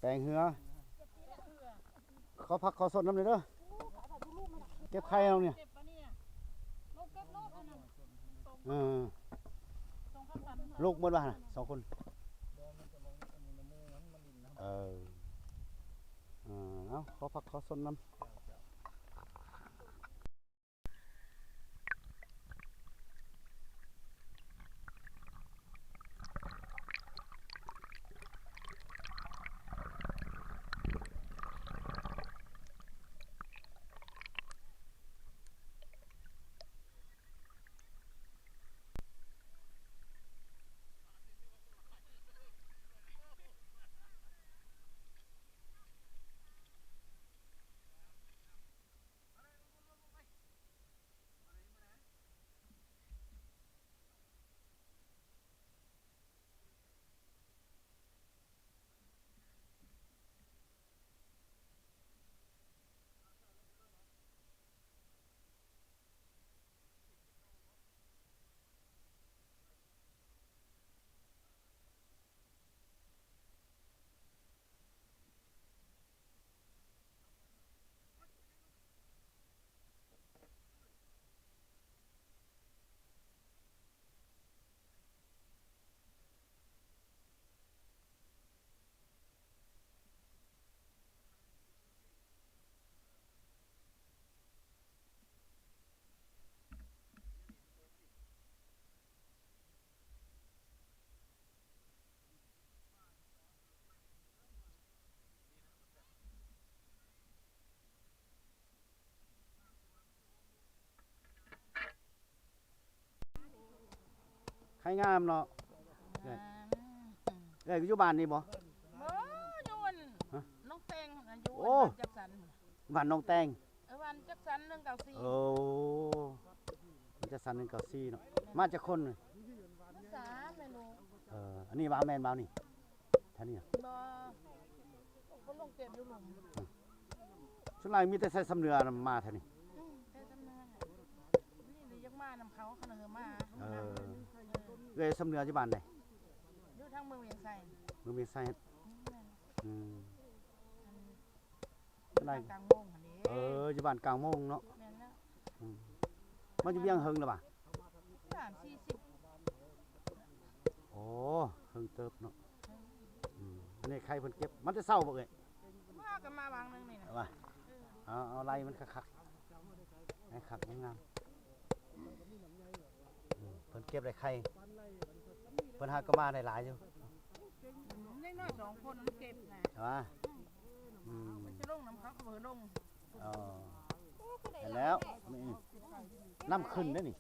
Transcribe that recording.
แปลงเหือเขาพักเขาสดน้ำเลยเด้อเก็บไข่เอาเนี่ยลูกหมดบ้าน2 คนเอาเขาพักเขาสดน้ำไข่งามเนาะอยู่บ้านนี่บ่อยู่น้องแตงอยู่จักสันบ้านน้องแตงวันจักสัน194โอ้จักสัน194เนาะมาจากคนเลย3แม่ลูกอันนี้บ่าวแม่นบ่าวนี่ท่านี่บ่คนลงเก็บอยู่หลุมส่วนหลายมีแต่ใส่สำเรือมาท่านี่ใส่สำเนานี่ยักมานำเขาเขนอมาเลยสำเรือที่บ้านใดอยู่ทางเมืองเวียงไสเมืองเวียงไสอะไรกลางโมงหั่นนี่อยู่บ้านกลางโมงเนาะแม่นแล้วมันอยู่เวียงเฮิงหรือเปล่า3-40โอ้เฮิงเติบเนาะอันนี้ใครเพิ่นเก็บมันจะเศร้าบ่เอ้ยมากันมาบางนึงนี่นะว่าเอาไล่มันคักๆให้คักงามเพิ่นเก็บได้ไข่เพิ่นหาก็มาได้หลายอยู่น้อย2คนเก็บนะว่ามันจะลงน้ำเขาเบอร์ลงแล้วนี่น้ำขึ้นเด้อนี่